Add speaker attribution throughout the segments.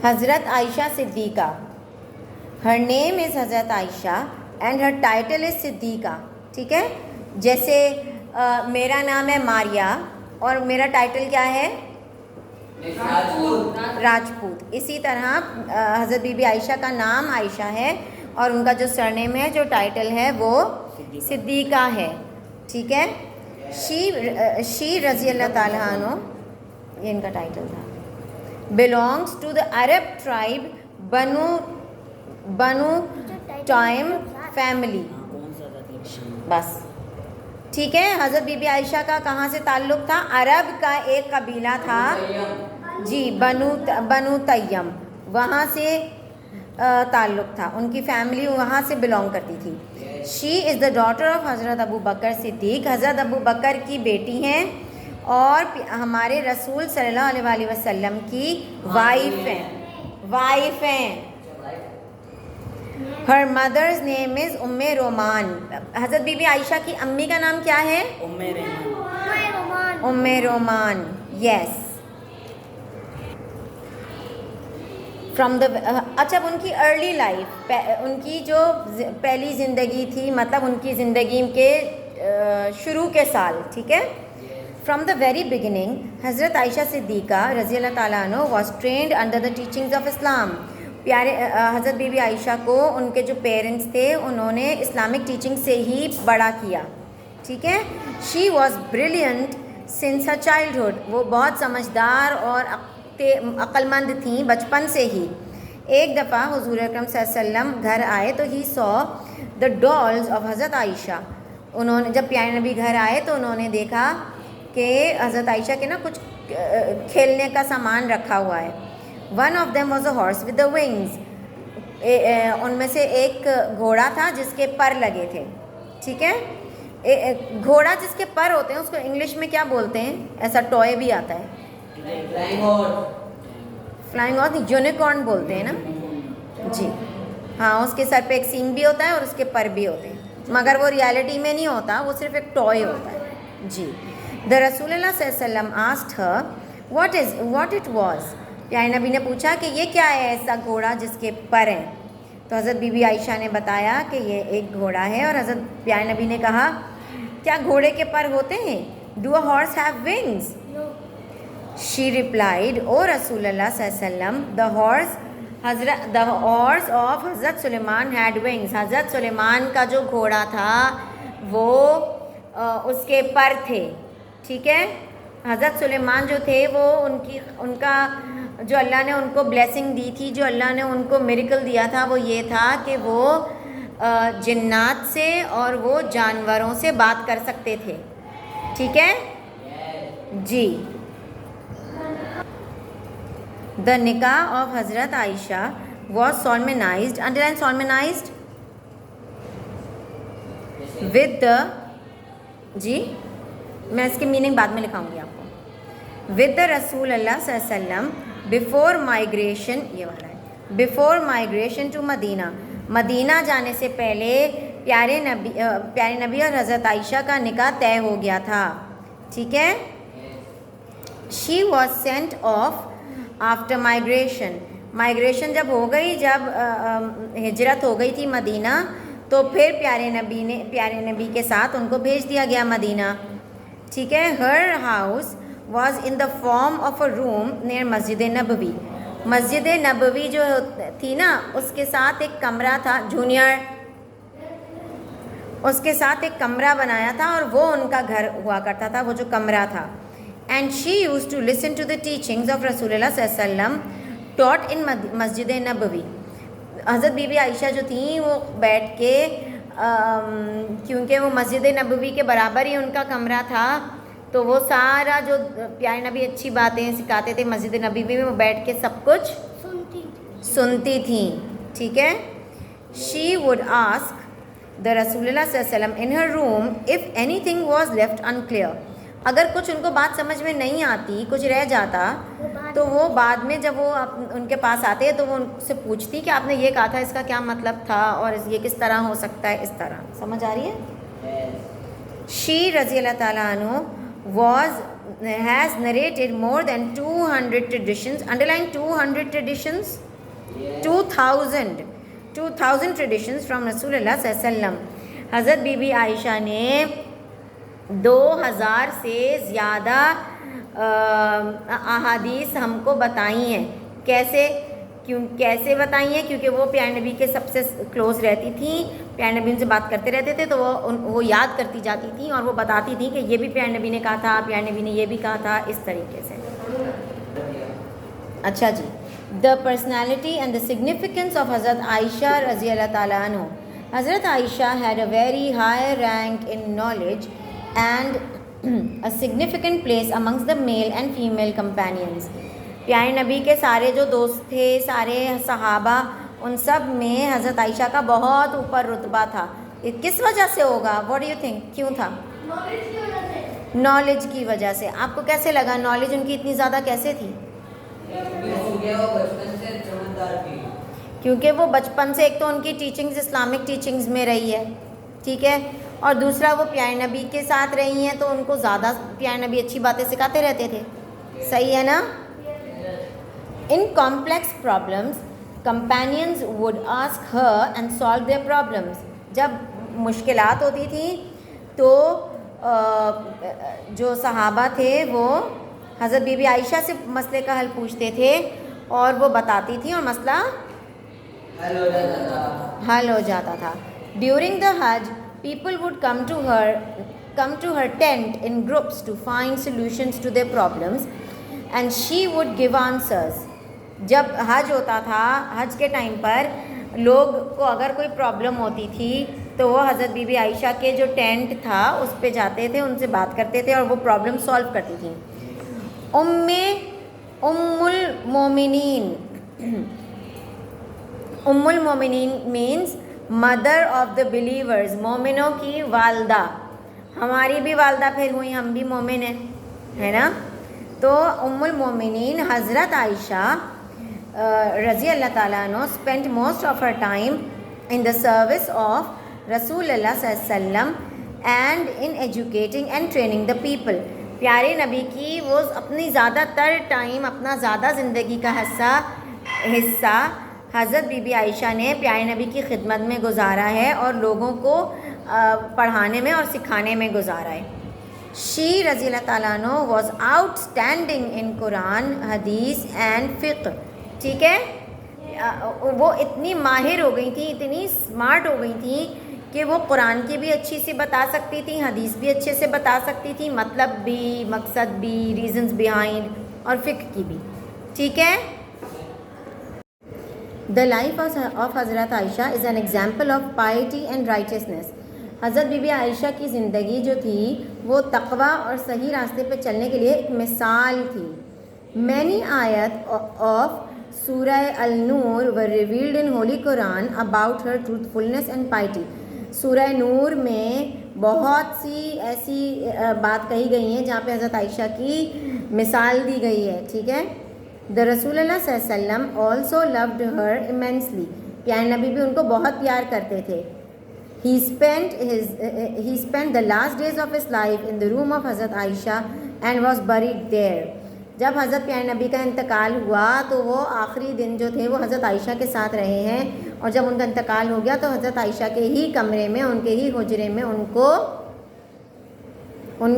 Speaker 1: حضرت عائشہ صدیقہ. ہر نیم از حضرت عائشہ and Hare title is صدیقہ. ٹھیک ہے, جیسے میرا نام ہے ماریا اور میرا ٹائٹل کیا ہے؟ راجپوت. اسی طرح حضرت بی بی عائشہ کا نام عائشہ ہے اور ان کا جو سرنیم ہے, جو ٹائٹل ہے وہ صدیقہ ہے. ٹھیک ہے. شی رضی اللہ تعالیٰ عنہ, یہ ان کا ٹائٹل تھا, belongs to the Arab tribe بنو ٹائم فیملی. بس ٹھیک ہے. حضرت بی بی عائشہ کا کہاں سے تعلق تھا؟ عرب کا ایک قبیلہ تھا جی, بنو تیم, وہاں سے تعلق تھا, ان کی فیملی وہاں سے بلونگ کرتی تھی. شی از دا ڈاٹر آف حضرت ابو بکر صدیق, حضرت ابو بکر کی بیٹی ہیں اور ہمارے رسول صلی اللہ علیہ وآلہ وسلم کی وائف ہیں. ہر مدرز نیم از ام رومان. حضرت بی بی عائشہ کی امی کا نام کیا ہے؟ ام رومان. یس. اچھا, ان کی ارلی لائف, ان کی جو پہلی زندگی تھی, مطلب ان کی زندگی کے شروع کے سال. ٹھیک ہے. فرام دا ویری بگننگ حضرت عائشہ صدیقہ رضی اللہ تعالیٰ عنہ was trained under the teachings of Islam. پیارے حضرت بی بی عائشہ کو ان کے جو پیرنٹس تھے انہوں نے اسلامک ٹیچنگ سے ہی بڑا کیا. ٹھیک ہے. She was brilliant since her childhood, وہ بہت سمجھدار اور عقل مند تھیں بچپن سے ہی. ایک دفعہ حضور اکرم صلی اللہ علیہ وسلم گھر آئے تو ہی سو دا ڈالز آف حضرت عائشہ. انہوں نے جب پیارے نبی گھر آئے تو انہوں نے دیکھا کہ حضرت عائشہ کے نا کچھ کھیلنے کا سامان رکھا ہوا ہے. One of them was a horse with the wings, ان میں سے ایک گھوڑا تھا جس کے پر لگے تھے. ٹھیک ہے. گھوڑا جس کے پر ہوتے ہیں اس کو انگلش میں کیا بولتے ہیں؟ ایسا ٹوائے بھی آتا ہے, فلائنگ ہارس, یونیکارن بولتے ہیں نا جی. ہاں, اس کے سر پہ ایک سینگ بھی ہوتا ہے اور اس کے پر بھی ہوتے ہیں, مگر وہ ریالٹی میں نہیں ہوتا, وہ صرف ایک ٹوائے ہوتا ہے جی. دا رسول اللہ صلی اللہ علیہ وسلم asked Hare what it was. پیارے نبی نے پوچھا کہ یہ کیا ہے ایسا گھوڑا جس کے پر ہیں؟ تو حضرت بی بی عائشہ نے بتایا کہ یہ ایک گھوڑا ہے. اور حضرت پیارے نبی نے کہا کیا گھوڑے کے پر ہوتے ہیں؟ Do a horse have wings? She replied, او رسول اللہ صلی اللہ علیہ وسلم, دا ہارس آف حضرت سلیمان ہیڈ ونگز. حضرت سلیمان کا جو گھوڑا تھا وہ اس کے پر تھے. ٹھیک ہے. حضرت سلیمان جو تھے وہ ان کا جو اللہ نے ان کو بلیسنگ دی تھی, جو اللہ نے ان کو میریکل دیا تھا, وہ یہ تھا کہ وہ جنات سے اور وہ جانوروں سے بات کر سکتے تھے. ٹھیک ہے جی. دا نکاح of Hazrat Aisha was سالمنائزڈ, underline سالمنائزڈ with the, جی میں اس کی میننگ بعد میں لکھاؤں گی آپ کو. ود دا رسول اللہ صلی اللہ علیہ وسلم بفور مائگریشن, یہ والا ہے, بفور مائگریشن ٹو مدینہ, مدینہ جانے سے پہلے پیارے نبی اور حضرت عائشہ کا نکاح طے ہو گیا تھا. ٹھیک ہے. She was sent of after migration جب ہو گئی, جب ہجرت ہو گئی تھی مدینہ, تو پھر پیارے نبی کے ساتھ ان کو بھیج دیا گیا مدینہ. ٹھیک ہے. Her house was in the form of a room near Masjid Nabawi. Masjid Nabawi جو تھی نا اس کے ساتھ ایک کمرہ تھا, جونیئر, اس کے ساتھ ایک کمرہ بنایا تھا اور وہ ان کا گھر ہوا کرتا تھا, وہ جو کمرہ تھا. And she used to listen to the teachings of رسول اللہ صلی اللہ علیہ وسلم ٹاٹ ان مسجد نبوی. حضرت بی بی عائشہ جو تھیں وہ بیٹھ کے, کیونکہ وہ مسجد نبوی کے برابر ہی ان کا کمرہ تھا, تو وہ سارا جو پیارے نبی اچھی باتیں سکھاتے تھے مسجد نبوی میں, وہ بیٹھ کے سب کچھ سنتی تھیں. ٹھیک ہے. شی وڈ آسک دا رسول اللہ صلی اللہ علیہ وسلم ان ہر روم if any thing was left unclear. اگر کچھ ان کو بات سمجھ میں نہیں آتی, کچھ رہ جاتا, تو وہ بعد میں جب وہ ان کے پاس آتے تو وہ ان سے پوچھتی کہ آپ نے یہ کہا تھا, اس کا کیا مطلب تھا اور یہ کس طرح ہو سکتا ہے, اس طرح. سمجھ آ رہی ہے. شی رضی اللہ تعالیٰ عنہ was has narrated more than 200 traditions, underline 200 traditions, 2000 traditions from Rasulullah sallallahu alaihi wasallam. حضرت بی بی عائشہ نے 2000 سے زیادہ احادیث ہم کو بتائی ہیں. کیسے بتائی ہیں؟ کیونکہ وہ پیارے نبی کے سب سے کلوز رہتی تھیں، پیارے نبی ان سے بات کرتے رہتے تھے، تو وہ یاد کرتی جاتی تھیں اور وہ بتاتی تھیں کہ یہ بھی پیارے نبی نے کہا تھا، پیارے نبی نے یہ بھی کہا تھا، اس طریقے سے. اچھا جی، the personality and the significance of Hazrat Aisha رضی اللہ تعالیٰ عنہ. حضرت عائشہ had a very high rank in knowledge and a significant place amongst the male and female companions. پیارے نبی کے سارے جو دوست تھے، سارے صحابہ، ان سب میں حضرت عائشہ کا بہت اوپر رتبہ تھا. یہ کس وجہ سے ہوگا؟ What do you think? کیوں تھا؟ نالج کی وجہ سے. آپ کو کیسے لگا نالج ان کی اتنی زیادہ کیسے تھی؟ کیونکہ وہ بچپن سے ایک تو ان کی ٹیچنگز اسلامک ٹیچنگز میں رہی ہے، ٹھیک ہے، اور دوسرا وہ پیارے نبی کے ساتھ رہی ہیں تو ان کو زیادہ پیارے نبی اچھی باتیں سکھاتے رہتے تھے. صحیح ہے نا؟ In complex problems, companions would ask her and solve their problems. جب مشکلات ہوتی تھیں تو جو صحابہ تھے وہ حضرت بی بی عائشہ سے مسئلے کا حل پوچھتے تھے اور وہ بتاتی تھیں اور مسئلہ حل ہو جاتا تھا. During the Hajj, people would come to her tent in groups to find solutions to their problems and she would give answers. جب حج ہوتا تھا، حج کے ٹائم پر لوگ کو اگر کوئی پرابلم ہوتی تھی تو وہ حضرت بی بی عائشہ کے جو ٹینٹ تھا اس پہ جاتے تھے، ان سے بات کرتے تھے اور وہ پرابلم سولو کرتی تھیں. ام المومنین means mother of the believers, مومنوں کی والدہ. ہماری بھی والدہ پھر ہوئی، ہم بھی مومن ہیں، ہے نا؟ تو ام المومنین حضرت عائشہ رضی اللہ تعالیٰ عنہ spent most of her time in the service of رسول اللہ صلی اللہ علیہ وسلم and in educating and training the people. پیارے نبی کی وہ اپنی زیادہ تر ٹائم، اپنا زیادہ زندگی کا حصہ حضرت بی بی عائشہ نے پیارے نبی کی خدمت میں گزارا ہے اور لوگوں کو پڑھانے میں اور سکھانے میں گزارا ہے. She رضی اللہ تعالیٰ عنہ was outstanding in قرآن، حدیث and فقہ. ٹھیک ہے، وہ اتنی ماہر ہو گئی تھیں، اتنی اسمارٹ ہو گئی تھیں کہ وہ قرآن کی بھی اچھی سے بتا سکتی تھیں، حدیث بھی اچھے سے بتا سکتی تھیں، مطلب بھی، مقصد بھی، ریزنز بیہائنڈ، اور فقہ کی بھی. ٹھیک ہے. The life of حضرت عائشہ is an example of piety and righteousness. حضرت بی بی عائشہ کی زندگی جو تھی وہ تقوی اور صحیح راستے پہ چلنے کے لیے ایک مثال تھی. Many آیت of سورہ النور were revealed in Holy Quran about her truthfulness and piety. سورہ نور میں بہت سی ایسی بات کہی گئی ہیں جہاں پہ حضرت عائشہ کی مثال دی گئی ہے. ٹھیک ہے. The رسول اللہ صلی اللہ علیہ وسلم also loved her immensely. پیارے نبی بھی ان کو بہت پیار کرتے تھے. He spent the last days of his life in the room of حضرت عائشہ and was buried there. جب حضرت پیارے نبی کا انتقال ہوا تو وہ آخری دن جو تھے وہ حضرت عائشہ کے ساتھ رہے ہیں، اور جب ان کا انتقال ہو گیا تو حضرت عائشہ کے ہی کمرے میں، ان کے ہی حجرے میں ان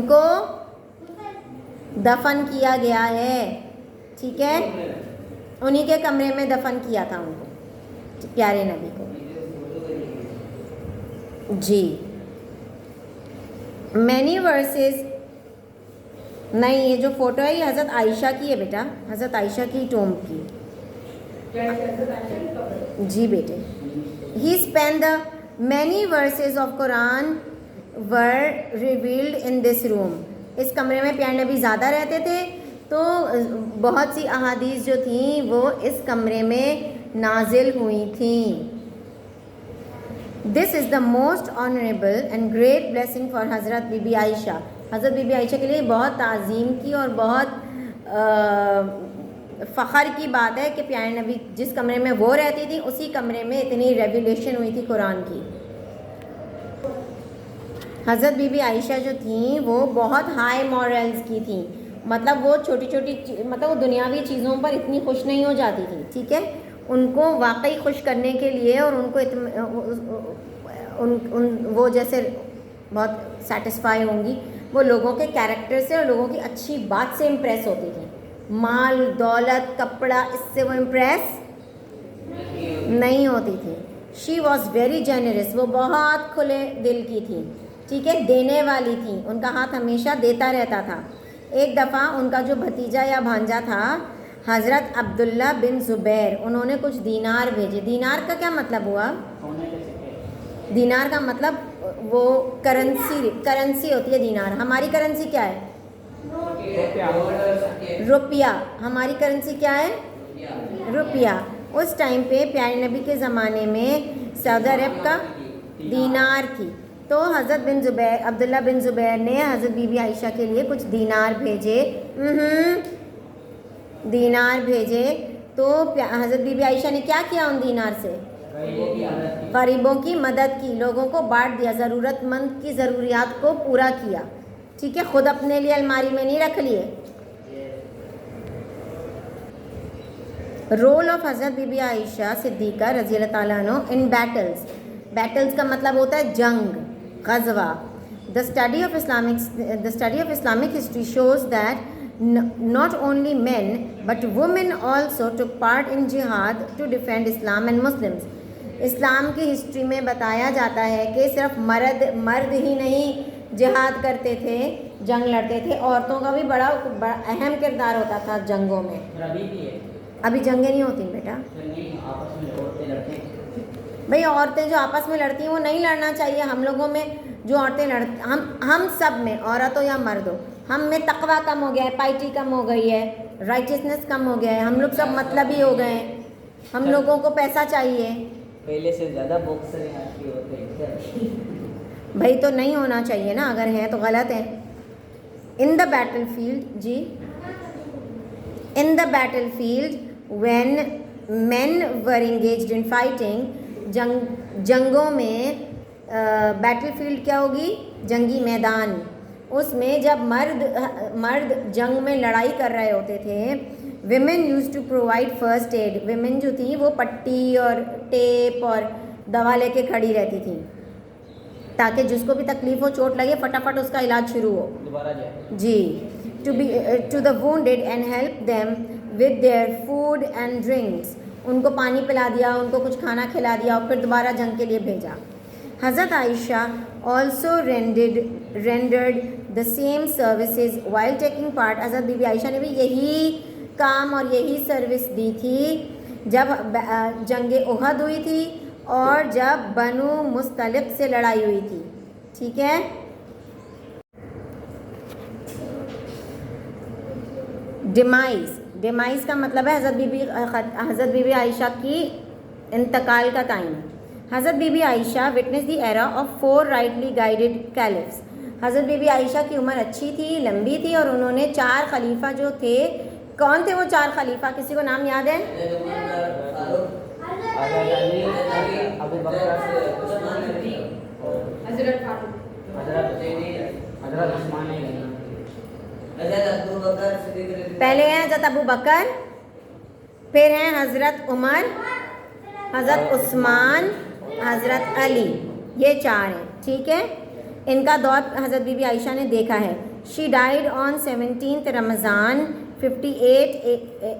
Speaker 1: کو دفن کیا گیا ہے. ٹھیک ہے، انہی کے کمرے میں دفن کیا تھا ان کو، پیارے نبی کو. جی مینی ورسز، نہیں یہ جو فوٹو ہے یہ حضرت عائشہ کی ہے بیٹا، حضرت عائشہ کی ٹومب کی. جی بیٹے. He spend the many verses of Quran were revealed in this room. اس کمرے میں پیارے نبی زیادہ رہتے تھے تو بہت سی احادیث جو تھیں وہ اس کمرے میں نازل ہوئی تھیں. This is the most honourable and great blessing for Hazrat be be Aisha. حضرت بی بی عائشہ کے لیے بہت تعظیم کی اور بہت فخر کی بات ہے کہ پیارے نبی جس کمرے میں وہ رہتی تھی اسی کمرے میں اتنی ریویلیشن ہوئی تھی قرآن کی. حضرت بی بی عائشہ جو تھیں وہ بہت ہائی مورلز کی تھیں. مطلب وہ چھوٹی چھوٹی مطلب وہ دنیاوی چیزوں پر اتنی خوش نہیں ہو جاتی تھی, ٹھیک ہے. ان کو واقعی خوش کرنے کے لیے اور ان کو وہ جیسے بہت سیٹسفائی ہوں گی, وہ لوگوں کے کیریکٹر سے اور لوگوں کی اچھی بات سے امپریس ہوتی تھی. مال دولت کپڑا اس سے وہ امپریس نہیں ہوتی تھی. شی واز ویری جینرس, وہ بہت کھلے دل کی تھی, ٹھیک ہے, دینے والی تھی, ان کا ہاتھ ہمیشہ دیتا رہتا تھا. ایک دفعہ ان کا جو بھتیجا یا بھانجا تھا حضرت عبداللہ بن زبیر, انہوں نے کچھ دینار بھیجے. دینار کا کیا مطلب ہوا؟ دینار کا مطلب وہ کرنسی ہوتی ہے دینار. ہماری کرنسی کیا ہے؟ روپیہ. ہماری کرنسی کیا ہے؟ روپیہ. اس ٹائم پہ پیارے نبی کے زمانے میں سعودی عرب کا دینار تھی. تو حضرت عبداللہ بن زبیر نے حضرت بی بی عائشہ کے لیے کچھ دینار بھیجے. دینار بھیجے تو حضرت بی بی عائشہ نے کیا کیا ان دینار سے؟ غریبوں کی مدد کی, لوگوں کو بانٹ دیا, ضرورت مند کی ضروریات کو پورا کیا, ٹھیک ہے, خود اپنے لیے الماری میں نہیں رکھ لیے. رول آف حضرت بی بی عائشہ صدیقہ رضی اللہ تعالیٰ عنہ ان بیٹلز. بیٹلز کا مطلب ہوتا ہے جنگ, غزوہ. The study of Islamic history shows that not only men but women also took part in jihad to defend Islam and Muslims. اسلام کی ہسٹری میں بتایا جاتا ہے کہ صرف مرد ہی نہیں جہاد کرتے تھے, جنگ لڑتے تھے, عورتوں کا بھی بڑا اہم کردار ہوتا تھا جنگوں میں. ابھی جنگیں نہیں ہوتی بیٹا بھئی, عورتیں جو آپس میں لڑتی ہیں وہ نہیں لڑنا چاہیے. ہم لوگوں میں جو عورتیں لڑتی, ہم سب میں, عورت ہو یا مرد ہو, ہم میں تقویٰ کم ہو گیا ہے, پائٹی کم ہو گئی ہے, رائٹسنس کم ہو گیا ہے, ہم لوگ سب مطلبی ہو گئے ہیں, ہم لوگوں کو پیسہ چاہیے.
Speaker 2: پہلے سے زیادہ باکسر یہاں کے ہوتے ہیں.
Speaker 1: بھائی تو نہیں ہونا چاہیے نا, اگر ہیں تو غلط ہے. ان دا بیٹل فیلڈ, جی, in the battlefield when men were engaged in fighting, جنگوں میں, بیٹل فیلڈ کیا ہوگی؟ جنگی میدان. اس میں جب مرد جنگ میں لڑائی کر رہے ہوتے تھے, women used to provide first aid. Women جو تھیں وہ پٹی اور ٹیپ اور دوا لے کے کھڑی رہتی تھیں تاکہ جس کو بھی تکلیف ہو, چوٹ لگے, فٹافٹ اس کا علاج شروع ہو. جی, to the wounded and help them with their food and drinks. ان کو پانی پلا دیا, ان کو کچھ کھانا کھلا دیا اور پھر دوبارہ جنگ کے لیے بھیجا. Hazrat Aisha also rendered the same services while taking part. حضرت بی بی عائشہ نے بھی یہی کام اور یہی سروس دی تھی جب جنگ احد ہوئی تھی اور جب بنو مستلق سے لڑائی ہوئی تھی, ٹھیک ہے. ڈیمائز کا مطلب ہے حضرت بی بی عائشہ کی انتقال کا ٹائم. حضرت be be Aisha witness the era of 4 rightly guided caliphs. حضرت بی بی عائشہ کی عمر اچھی تھی, لمبی تھی, اور انہوں نے 4 خلیفہ جو تھے, کون تھے وہ 4 خلیفہ؟ کسی کو نام یاد ہے؟ پہلے ہیں حضرت ابو بکر, پھر ہیں حضرت عمر, حضرت عثمان, حضرت علی. یہ 4 ہیں, ٹھیک ہے. ان کا دور حضرت بی بی عائشہ نے دیکھا ہے. شی ڈائیڈ آن 17 رمضان 58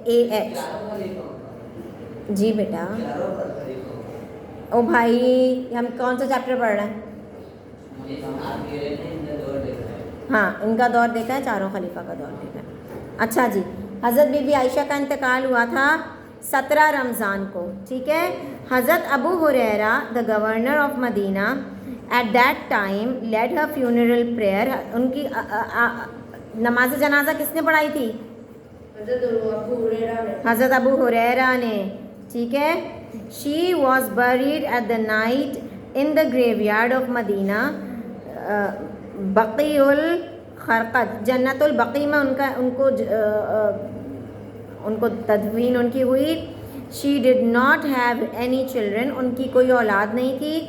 Speaker 1: AH. جی بیٹا. او بھائی, ہم کون سا چیپٹر پڑھ رہے ہیں؟ ہاں, ان کا دور دیکھا ہے, 4 خلیفہ کا دور دیکھا ہے. اچھا جی, حضرت بی بی عائشہ کا انتقال ہوا تھا 17 رمضان کو, ٹھیک ہے. Hazrat Abu Hurairah the governor of Medina at that time led her funeral prayer. ان کی نماز جنازہ کس نے پڑھائی تھی؟ حضرت ابو ہریرہ نے, ٹھیک ہے. She was buried at the night in the graveyard of Medina, بقیع الخرقد, جنت البقیع میں ان کو تدفین ان کی ہوئی. She did not have any children, ان کی کوئی اولاد نہیں تھی.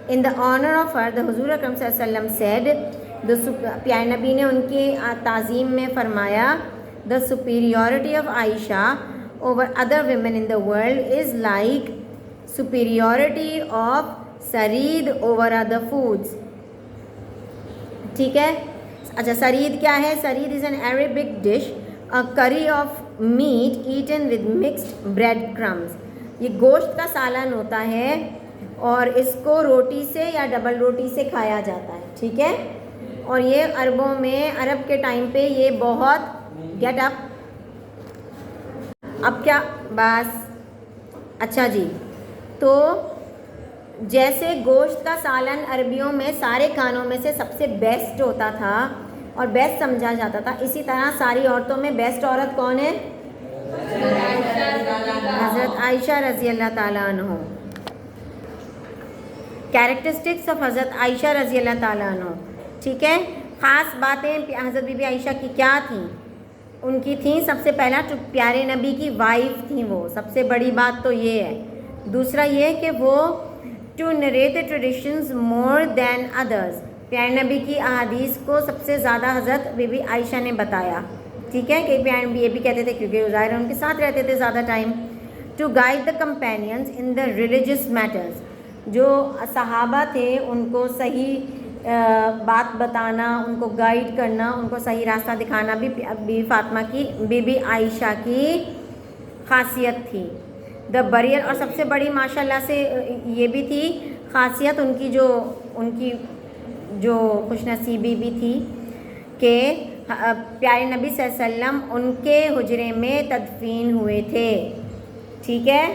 Speaker 1: ان دا آنر آف ہر, دا حضور اکرم صلی اللہ علیہ وسلم said پیارے نبی نے ان کی تعظیم میں فرمایا the superiority of Aisha over other women in the world is like superiority of sarid over other foods. ٹھیک ہے. اچھا سرید کیا ہے؟ Tharid is an Arabic dish, a curry of meat eaten with mixed bread crumbs. یہ گوشت کا سالن ہوتا ہے اور اس کو روٹی سے یا ڈبل روٹی سے کھایا جاتا ہے. ٹھیک ہے. اور یہ عربوں میں عرب کے ٹائم پہ یہ بہت گیٹ اپ. اب کیا بس اچھا جی. تو جیسے گوشت کا سالن عربیوں میں سارے کھانوں میں سے سب سے بیسٹ ہوتا تھا اور بیسٹ سمجھا جاتا تھا, اسی طرح ساری عورتوں میں بیسٹ عورت کون ہے؟ حضرت عائشہ رضی اللہ تعالیٰ عنہ. کیریکٹرسٹکس آف حضرت عائشہ رضی اللہ تعالیٰ عنہ. ٹھیک ہے. خاص باتیں حضرت بی بی عائشہ کی کیا تھیں؟ ان کی تھیں سب سے پہلا پیارے نبی کی وائف تھیں وہ, سب سے بڑی بات تو یہ ہے. دوسرا یہ کہ وہ ٹو نریٹ دا ٹریڈیشنز مور دین ادرس, پیارے نبی کی احادیث کو سب سے زیادہ حضرت بی بی عائشہ نے بتایا. ٹھیک ہے. کہ پیارے نبی یہ بھی کہتے تھے کیونکہ ظاہر ان کے ساتھ رہتے تھے زیادہ time. To guide the companions in the religious matters, جو صحابہ تھے ان کو صحیح بات بتانا, ان کو گائیڈ کرنا, ان کو صحیح راستہ دکھانا بھی بی فاطمہ کی بی بی عائشہ کی خاصیت تھی. دا بریئر, اور سب سے بڑی ماشاء اللہ سے یہ بھی تھی خاصیت ان کی جو خوش نصیبی بھی تھی کہ پیارے نبی صلی اللہ علیہ وسلم ان کے حجرے میں تدفین ہوئے تھے. ٹھیک ہے.